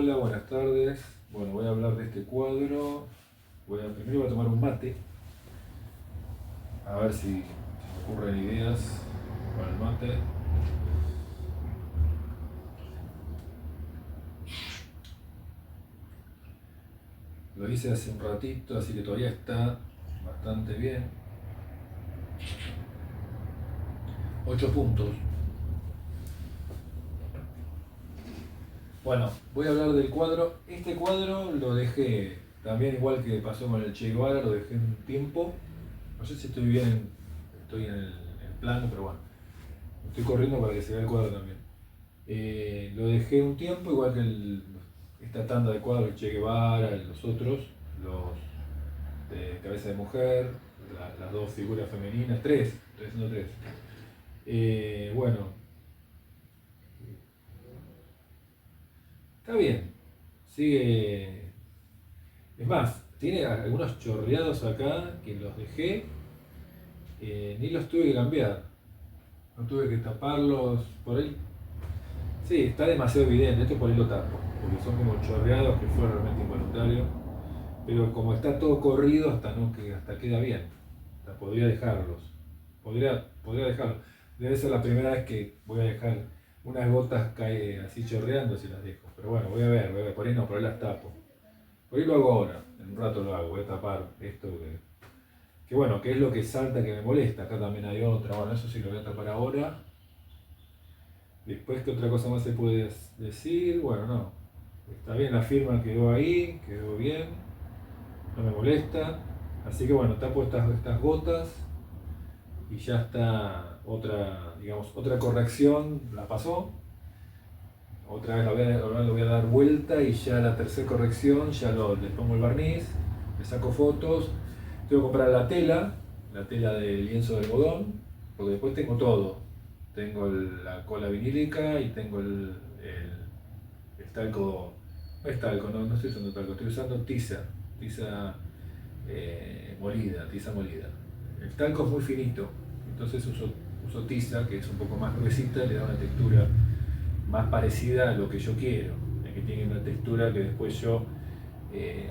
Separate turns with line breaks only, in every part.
Hola, buenas tardes. Bueno, voy a hablar de este cuadro. Primero voy a tomar un mate, a ver si me ocurren ideas con el mate. Lo hice hace un ratito, así que todavía está bastante bien. 8 puntos. Bueno, voy a hablar del cuadro. Este cuadro lo dejé, también igual que pasó con el Che Guevara, lo dejé un tiempo. No sé si estoy bien, estoy en el plano, pero bueno, estoy corriendo para que se vea el cuadro también. Lo dejé un tiempo, igual que esta tanda de cuadros, Che Guevara, los otros, los de cabeza de mujer, las dos figuras femeninas, estoy haciendo tres. Bueno, está bien, sigue. Es más, tiene algunos chorreados acá que los dejé, ni los tuve que cambiar, no tuve que taparlos por ahí. Sí, está demasiado evidente, esto por ahí lo tapo, porque son como chorreados que fue realmente involuntario. Pero como está todo corrido, hasta queda bien. Hasta podría dejarlos. Podría dejarlos. Debe ser la primera vez que voy a dejar unas gotas cae así chorreando si las dejo. Pero bueno, voy a ver. Por ahí no, por ahí las tapo. Por ahí lo hago ahora. En un rato lo hago. Voy a tapar esto que bueno, que es lo que salta que me molesta. Acá también hay otra. Bueno, eso sí lo voy a tapar ahora. Después, ¿qué otra cosa más se puede decir? Bueno, no. Está bien, la firma quedó ahí, quedó bien. No me molesta. Así que bueno, tapo estas gotas y ya está otra corrección, la pasó. Otra vez ahora le voy a dar vuelta y ya la tercera corrección, le pongo el barniz, le saco fotos. Tengo que comprar la tela del lienzo de algodón, porque después tengo todo. Tengo la cola vinílica y tengo el talco. No es talco, no estoy usando talco, estoy usando tiza tiza molida. El talco es muy finito, entonces uso tiza, que es un poco más gruesita, le da una textura más parecida a lo que yo quiero, que tiene una textura que después yo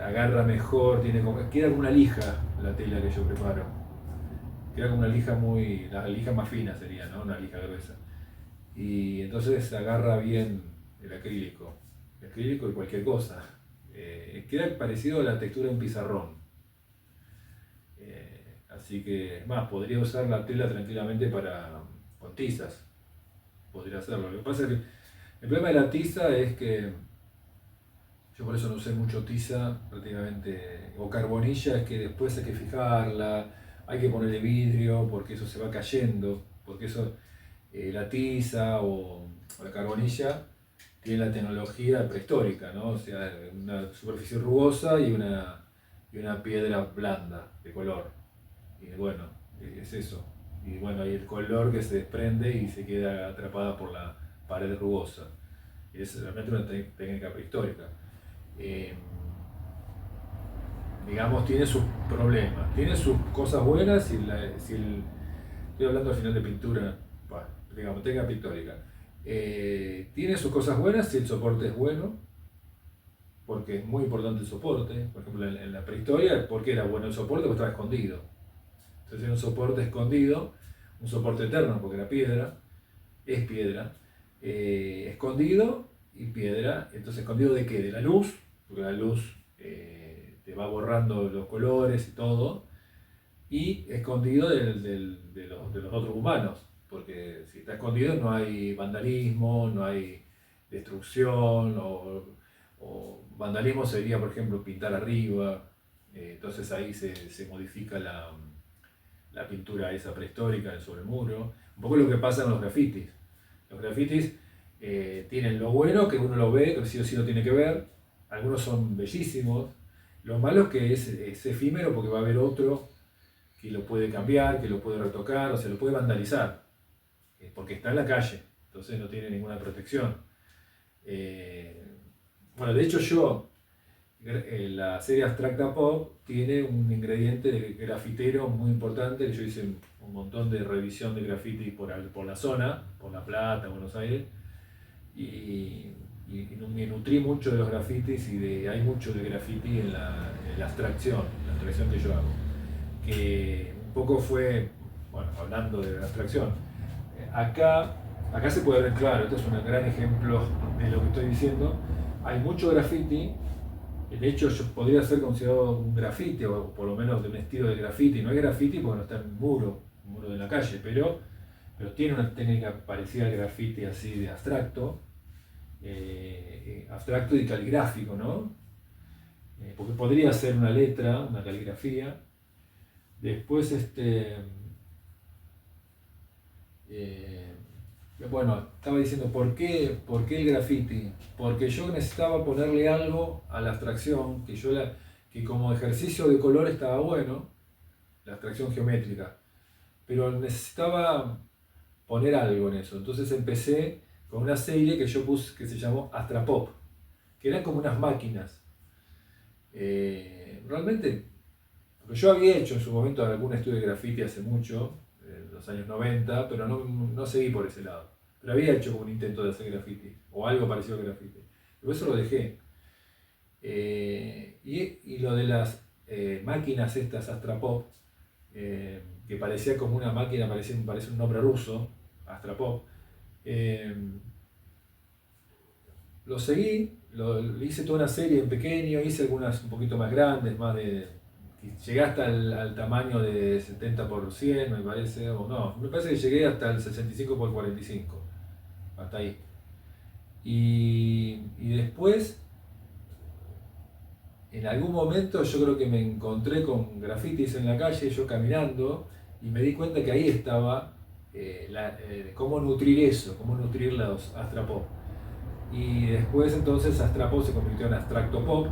agarra mejor, queda como una lija la tela que yo preparo. Queda como una lija la lija más fina sería, ¿no? Una lija gruesa. Y entonces agarra bien el acrílico y cualquier cosa. Queda parecido a la textura de un pizarrón. Así que, es más, podría usar la tela tranquilamente con tizas. Podría hacerlo. Lo que pasa es que el problema de la tiza es que yo por eso no usé mucho tiza prácticamente, o carbonilla, es que después hay que fijarla, hay que ponerle vidrio porque eso se va cayendo, porque eso, la tiza o la carbonilla tiene la tecnología prehistórica, ¿no? O sea, una superficie rugosa y una piedra blanda de color. Y bueno, es eso. Y bueno, hay el color que se desprende y se queda atrapada por la pared rugosa. Es realmente una técnica prehistórica. Eh, digamos, tiene sus problemas, tiene sus cosas buenas. Estoy hablando al final de pintura, bueno, digamos, técnica pictórica. Tiene sus cosas buenas si el soporte es bueno, porque es muy importante el soporte. Por ejemplo, en la prehistoria, ¿por qué era bueno el soporte? Porque estaba escondido. Entonces era un soporte escondido, un soporte eterno porque era piedra, es piedra, escondido y piedra. Entonces, ¿escondido de qué? De la luz, porque la luz te va borrando los colores y todo, y escondido de los otros humanos, porque si está escondido no hay vandalismo, no hay destrucción, o vandalismo sería, por ejemplo, pintar arriba. Entonces ahí se modifica la pintura esa prehistórica sobre el muro. Un poco lo que pasa en los grafitis. Los grafitis tienen lo bueno, que uno lo ve, que sí o sí lo tiene que ver. Algunos son bellísimos. Lo malo es que es efímero porque va a haber otro que lo puede cambiar, que lo puede retocar, o sea, lo puede vandalizar. Porque está en la calle, entonces no tiene ninguna protección. Bueno, de hecho la serie Abstracta Pop tiene un ingrediente de grafitero muy importante, que yo hice un montón de revisión de graffiti por la zona, por La Plata, Buenos Aires, y me nutrí mucho de los grafitis hay mucho de graffiti en la abstracción que yo hago. Que un poco fue, bueno, hablando de la abstracción, acá se puede ver claro, este es un gran ejemplo de lo que estoy diciendo. Hay mucho graffiti, de hecho yo podría ser considerado un graffiti, o por lo menos de un estilo de graffiti. No es graffiti porque no está en un muro de la calle, pero tiene una técnica parecida al graffiti, así de abstracto, abstracto y caligráfico, ¿no? Porque podría ser una letra, una caligrafía. Después, bueno, estaba diciendo, ¿por qué el graffiti? Porque yo necesitaba ponerle algo a la abstracción, que como ejercicio de color estaba bueno, la abstracción geométrica, pero necesitaba poner algo en eso. Entonces empecé con una serie que yo puse, que se llamó Astrapop, que eran como unas máquinas. Realmente, porque yo había hecho en su momento algún estudio de graffiti hace mucho, en los años 90, pero no seguí por ese lado. Pero había hecho como un intento de hacer graffiti, o algo parecido al graffiti. Pero eso lo dejé. Y lo de las máquinas estas Astrapop, que parecía como una máquina, parece un nombre ruso, Astrapop, lo seguí, hice toda una serie en pequeño, hice algunas un poquito más grandes, llegué hasta al tamaño de 70 por 100, me parece, o no, me parece que llegué hasta el 65 por 45, hasta ahí. Y después, en algún momento yo creo que me encontré con grafitis en la calle, yo caminando, y me di cuenta que ahí estaba cómo nutrir eso, cómo nutrir los Astrapop. Y después entonces Astrapop se convirtió en Abstracto Pop,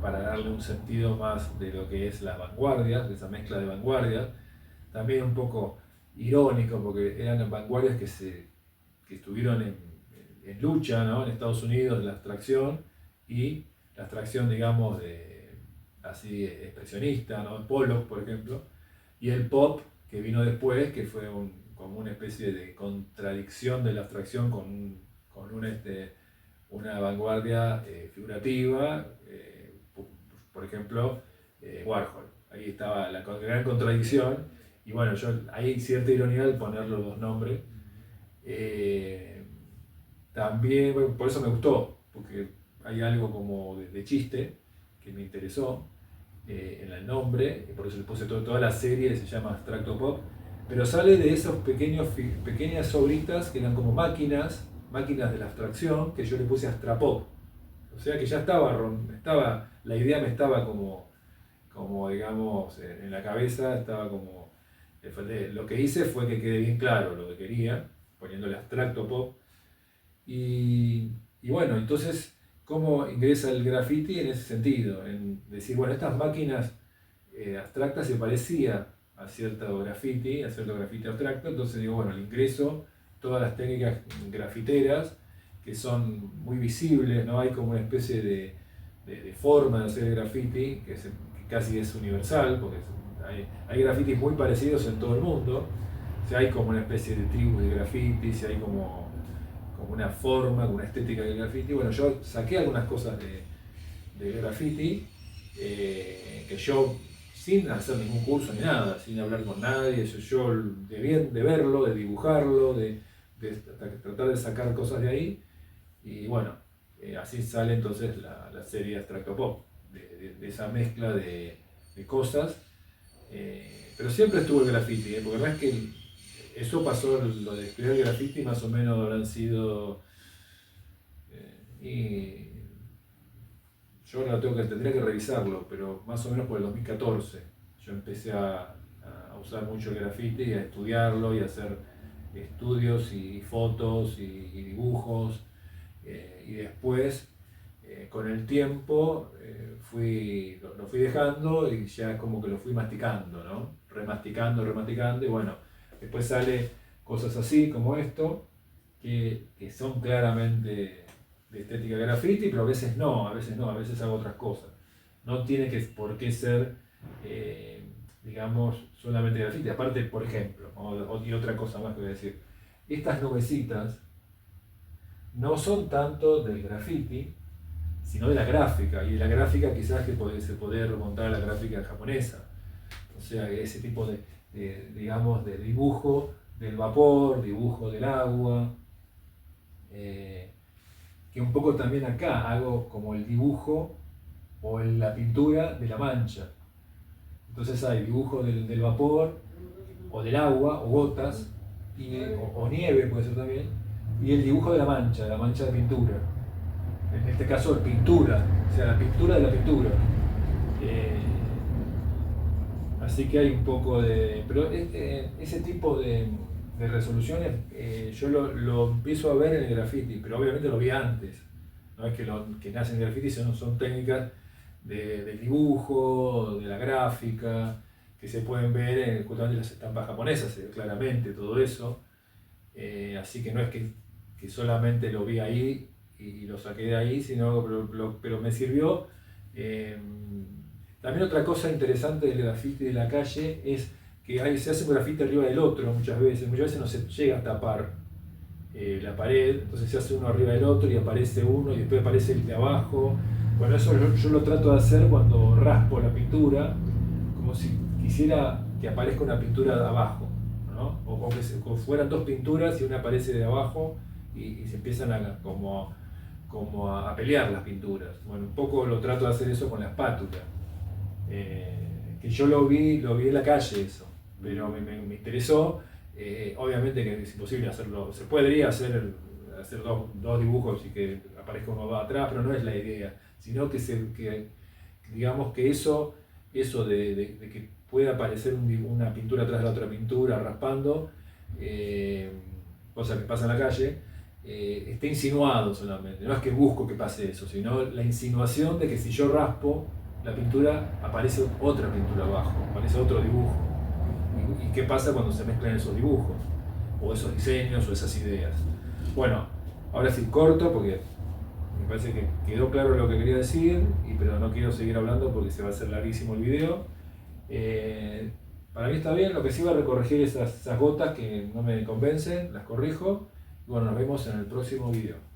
para darle un sentido más de lo que es las vanguardias, de esa mezcla de vanguardias. También un poco irónico, porque eran vanguardias que estuvieron en lucha, ¿no?, en Estados Unidos, de la abstracción, y la abstracción, digamos, así expresionista, ¿no?, Pollock, por ejemplo, y el pop, que vino después, que fue como una especie de contradicción de la abstracción con una vanguardia figurativa, por ejemplo, Warhol. Ahí estaba la gran contradicción, y bueno, hay cierta ironía al poner los dos nombres. También, bueno, por eso me gustó, porque hay algo como de chiste que me interesó en el nombre, y por eso le puse toda la serie, se llama Abstracto Pop, pero sale de esos pequeñas obritas que eran como máquinas de la abstracción, que yo le puse Astrapop. O sea que ya la idea me estaba como digamos, en la cabeza, estaba como, lo que hice fue que quede bien claro lo que quería, poniéndole Abstracto Pop. Y bueno, entonces, ¿cómo ingresa el graffiti en ese sentido? En decir, bueno, estas máquinas abstractas se parecía a cierto graffiti abstracto, entonces digo, bueno, el ingreso, todas las técnicas grafiteras, que son muy visibles, ¿no? Hay como una especie de forma de hacer graffiti, que casi es universal, porque hay grafitis muy parecidos en todo el mundo. O sea, hay como una especie de tribu de grafitis, y hay como una forma, una estética del graffiti. Bueno, yo saqué algunas cosas de graffiti, que yo, sin hacer ningún curso ni nada, sin hablar con nadie, yo de verlo, de dibujarlo, de tratar de sacar cosas de ahí. Y bueno, así sale entonces la serie Abstracto Pop, de esa mezcla de cosas. Pero siempre estuvo el graffiti, porque no es que eso pasó, lo de estudiar el graffiti más o menos habrán sido, y yo ahora tendría que revisarlo, pero más o menos por el 2014 yo empecé a usar mucho el graffiti y a estudiarlo y a hacer estudios y fotos y dibujos, y después con el tiempo lo fui dejando, y ya como que lo fui masticando, ¿no? Remasticando, y bueno, después sale cosas así como esto, que son claramente de estética graffiti, pero a veces no, a veces hago otras cosas. No tiene por qué ser, digamos, solamente graffiti. Aparte, por ejemplo, y otra cosa más que voy a decir, estas nubecitas no son tanto del graffiti, sino de la gráfica, y de la gráfica quizás que se puede remontar a la gráfica japonesa. O sea, ese tipo digamos, de dibujo del vapor, dibujo del agua, que un poco también acá hago como el dibujo o la pintura de la mancha. Entonces hay dibujo del vapor, o del agua, o gotas, o nieve puede ser también, y el dibujo de la mancha de pintura. En este caso pintura, o sea, la pintura de la pintura. Así que hay un poco de... Pero ese tipo de resoluciones yo lo empiezo a ver en el graffiti, pero obviamente lo vi antes. No es que lo que nace en el graffiti, son técnicas del dibujo, de la gráfica, que se pueden ver justamente en las estampas japonesas, se ve claramente todo eso. Así que no es que solamente lo vi ahí y lo saqué de ahí, sino pero me sirvió. También otra cosa interesante del graffiti de la calle es que se hace un graffiti arriba del otro muchas veces no se llega a tapar la pared, entonces se hace uno arriba del otro y aparece uno y después aparece el de abajo. Bueno, eso yo lo trato de hacer cuando raspo la pintura, como si quisiera que aparezca una pintura de abajo, ¿no? O que fueran dos pinturas y una aparece de abajo y se empiezan como a pelear las pinturas. Bueno, un poco lo trato de hacer eso con la espátula. Que yo lo vi en la calle eso, pero me interesó. Obviamente que es imposible hacerlo, se podría hacer dos dibujos y que aparezca uno atrás, pero no es la idea, sino que digamos que eso de que pueda aparecer una pintura atrás de la otra pintura raspando, cosa que pasa en la calle, está insinuado solamente, no es que busco que pase eso, sino la insinuación de que si yo raspo la pintura aparece otra pintura abajo, aparece otro dibujo. ¿Y qué pasa cuando se mezclan esos dibujos? O esos diseños o esas ideas. Bueno, ahora sí corto porque me parece que quedó claro lo que quería decir, pero no quiero seguir hablando porque se va a hacer larguísimo el video. Para mí está bien, lo que sí va a corregir esas gotas que no me convencen, las corrijo. Y bueno, nos vemos en el próximo video.